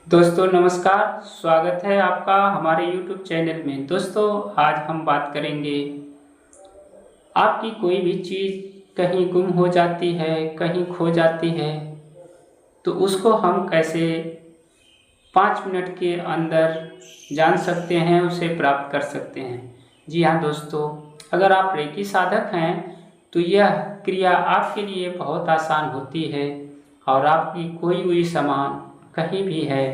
दोस्तों नमस्कार। स्वागत है आपका हमारे YouTube चैनल में। दोस्तों आज हम बात करेंगे, आपकी कोई भी चीज़ कहीं गुम हो जाती है, कहीं खो जाती है, तो उसको हम कैसे 5 मिनट के अंदर जान सकते हैं, उसे प्राप्त कर सकते हैं। जी हाँ दोस्तों, अगर आप रेकी साधक हैं तो यह क्रिया आपके लिए बहुत आसान होती है और आपकी खोई हुई सामान कहीं भी है,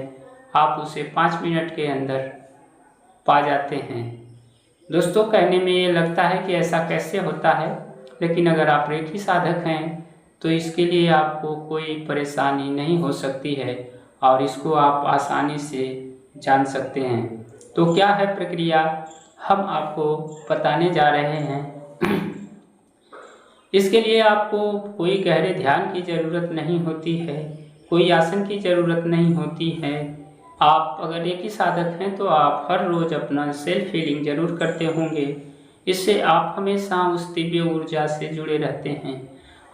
आप उसे 5 मिनट के अंदर पा जाते हैं। दोस्तों कहने में ये लगता है कि ऐसा कैसे होता है, लेकिन अगर आप रेकी साधक हैं तो इसके लिए आपको कोई परेशानी नहीं हो सकती है और इसको आप आसानी से जान सकते हैं। तो क्या है प्रक्रिया, हम आपको बताने जा रहे हैं। इसके लिए आपको कोई गहरे ध्यान की ज़रूरत नहीं होती है, कोई आसन की ज़रूरत नहीं होती है। आप अगर एक ही साधक हैं तो आप हर रोज़ अपना सेल्फ हीलिंग जरूर करते होंगे। इससे आप हमेशा उस दिव्य ऊर्जा से जुड़े रहते हैं।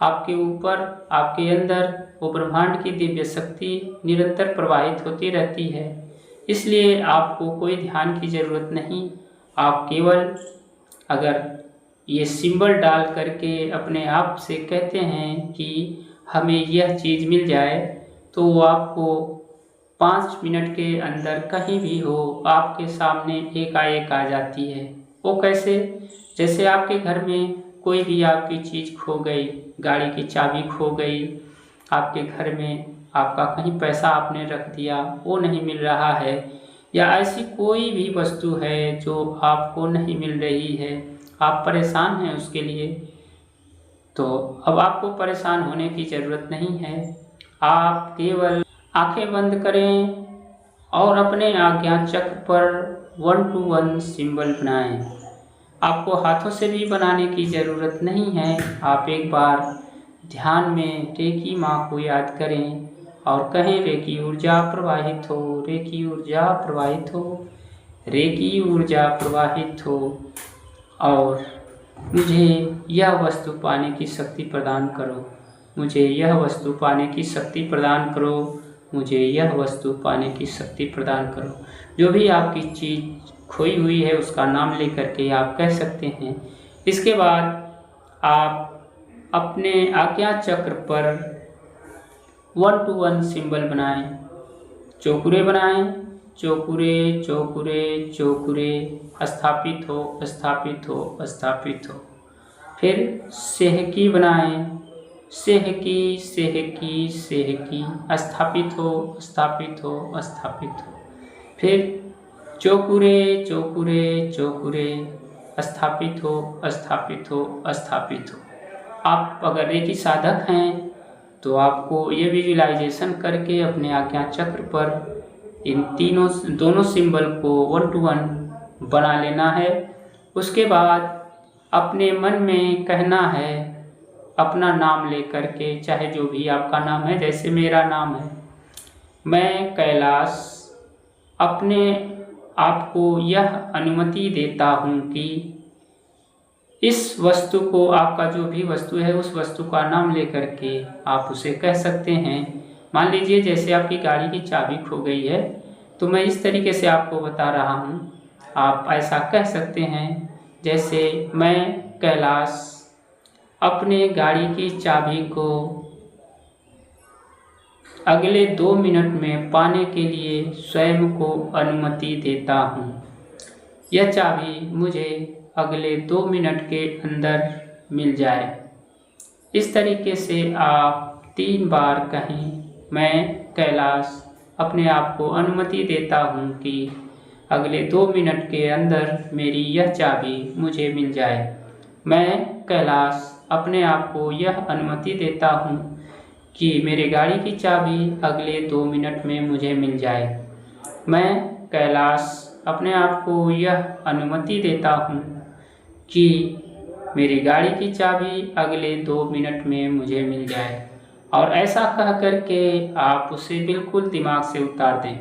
आपके ऊपर, आपके अंदर वो ब्रह्मांड की दिव्य शक्ति निरंतर प्रवाहित होती रहती है। इसलिए आपको कोई ध्यान की ज़रूरत नहीं। आप केवल अगर ये सिंबल डाल करके अपने आप से कहते हैं कि हमें यह चीज़ मिल जाए, तो वो आपको 5 मिनट के अंदर कहीं भी हो आपके सामने एकाएक आ जाती है। वो कैसे? जैसे आपके घर में कोई भी आपकी चीज़ खो गई, गाड़ी की चाबी खो गई, आपके घर में आपका कहीं पैसा आपने रख दिया वो नहीं मिल रहा है, या ऐसी कोई भी वस्तु है जो आपको नहीं मिल रही है, आप परेशान हैं उसके लिए, तो अब आपको परेशान होने की ज़रूरत नहीं है। आप केवल आंखें बंद करें और अपने आज्ञा चक्र पर 1 to 1 सिंबल बनाएं। आपको हाथों से भी बनाने की ज़रूरत नहीं है। आप एक बार ध्यान में रेकी माँ को याद करें और कहें, रेकी ऊर्जा प्रवाहित हो, रेकी ऊर्जा प्रवाहित हो, रेकी ऊर्जा प्रवाहित हो और मुझे यह वस्तु पाने की शक्ति प्रदान करो, मुझे यह वस्तु पाने की शक्ति प्रदान करो, मुझे यह वस्तु पाने की शक्ति प्रदान करो। जो भी आपकी चीज़ खोई हुई है उसका नाम लेकर के आप कह सकते हैं। इसके बाद आप अपने आज्ञा चक्र पर 1 to 1 सिंबल बनाएं, चौकुरे बनाएं, चौकुरे चौकुरे चौकुरे, स्थापित हो स्थापित हो स्थापित हो। फिर सेहकी बनाएं, सेहकी सेहकी सेहकी, स्थापित हो स्थापित हो स्थापित हो। फिर चौकुरे चौकुरे चौकुरे, स्थापित हो स्थापित हो स्थापित हो। आप अगर रेकी साधक हैं तो आपको ये विजुलाइजेशन करके अपने आज्ञा चक्र पर इन दोनों सिंबल को 1 to 1 बना लेना है। उसके बाद अपने मन में कहना है, अपना नाम लेकर के, चाहे जो भी आपका नाम है, जैसे मेरा नाम है, मैं कैलाश अपने आप को यह अनुमति देता हूँ कि इस वस्तु को, आपका जो भी वस्तु है उस वस्तु का नाम लेकर के आप उसे कह सकते हैं। मान लीजिए जैसे आपकी गाड़ी की चाबी खो गई है, तो मैं इस तरीके से आपको बता रहा हूँ, आप ऐसा कह सकते हैं जैसे, मैं कैलाश अपने गाड़ी की चाबी को अगले 2 मिनट में पाने के लिए स्वयं को अनुमति देता हूँ। यह चाबी मुझे अगले 2 मिनट के अंदर मिल जाए। इस तरीके से आप 3 बार कहें, मैं कैलाश अपने आप को अनुमति देता हूँ कि अगले 2 मिनट के अंदर मेरी यह चाबी मुझे मिल जाए। मैं कैलाश अपने आप को यह अनुमति देता हूँ कि मेरे गाड़ी की चाबी अगले 2 मिनट में मुझे मिल जाए। मैं कैलाश अपने आप को यह अनुमति देता हूँ कि मेरी गाड़ी की चाबी अगले 2 मिनट में मुझे मिल जाए। और ऐसा कह कर के आप उसे बिल्कुल दिमाग से उतार दें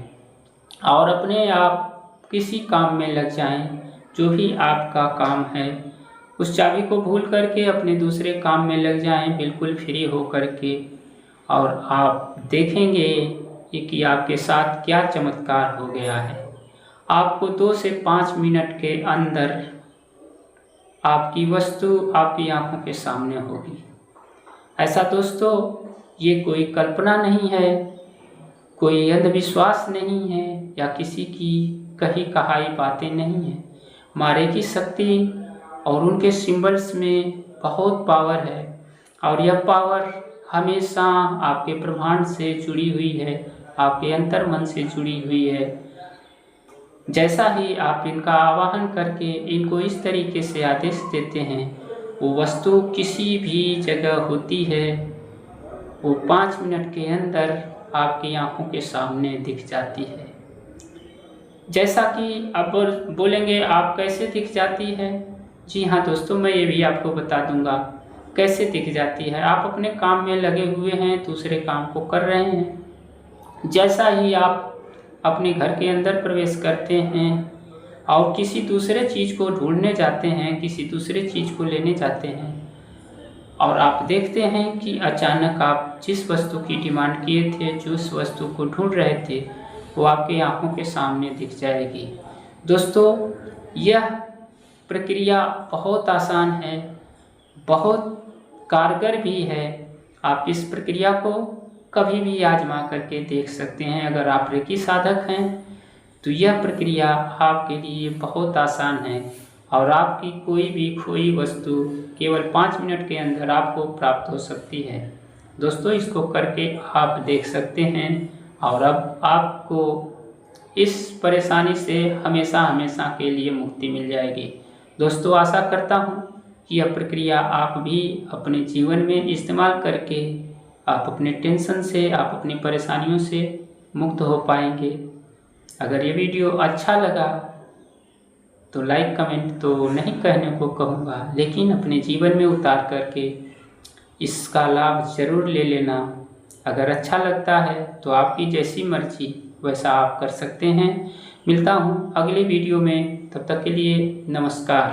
और अपने आप किसी काम में लग जाएं, जो भी आपका काम है। उस चाबी को भूल करके अपने दूसरे काम में लग जाएं, बिल्कुल फ्री हो करके, और आप देखेंगे कि आपके साथ क्या चमत्कार हो गया है। आपको 2 से 5 मिनट के अंदर आपकी वस्तु आपकी आंखों के सामने होगी। ऐसा दोस्तों ये कोई कल्पना नहीं है, कोई अंधविश्वास नहीं है या किसी की कही कहाई बातें नहीं है। मारे की शक्ति और उनके सिंबल्स में बहुत पावर है और यह पावर हमेशा आपके ब्रह्मांड से जुड़ी हुई है, आपके अंतर मन से जुड़ी हुई है। जैसा ही आप इनका आवाहन करके इनको इस तरीके से आदेश देते हैं, वो वस्तु किसी भी जगह होती है वो 5 मिनट के अंदर आपकी आंखों के सामने दिख जाती है। जैसा कि अब बोलेंगे आप कैसे दिख जाती है। जी हाँ दोस्तों, मैं ये भी आपको बता दूंगा कैसे दिख जाती है। आप अपने काम में लगे हुए हैं, दूसरे काम को कर रहे हैं। जैसा ही आप अपने घर के अंदर प्रवेश करते हैं और किसी दूसरे चीज़ को ढूंढने जाते हैं, किसी दूसरे चीज़ को लेने जाते हैं और आप देखते हैं कि अचानक आप जिस वस्तु की डिमांड किए थे, जिस वस्तु को ढूंढ रहे थे, वो आपकी आंखों के सामने दिख जाएगी। दोस्तों यह प्रक्रिया बहुत आसान है, बहुत कारगर भी है। आप इस प्रक्रिया को कभी भी आजमा करके देख सकते हैं। अगर आप रेकी साधक हैं तो यह प्रक्रिया आपके लिए बहुत आसान है और आपकी कोई भी खोई वस्तु केवल 5 मिनट के अंदर आपको प्राप्त हो सकती है। दोस्तों इसको करके आप देख सकते हैं और अब आपको इस परेशानी से हमेशा हमेशा के लिए मुक्ति मिल जाएगी। दोस्तों आशा करता हूँ कि यह प्रक्रिया आप भी अपने जीवन में इस्तेमाल करके आप अपने टेंशन से, आप अपनी परेशानियों से मुक्त हो पाएंगे। अगर ये वीडियो अच्छा लगा तो लाइक कमेंट तो नहीं कहने को कहूँगा, लेकिन अपने जीवन में उतार करके इसका लाभ ज़रूर ले लेना। अगर अच्छा लगता है तो आपकी जैसी मर्जी वैसा आप कर सकते हैं। मिलता हूँ अगले वीडियो में, तब तक के लिए नमस्कार।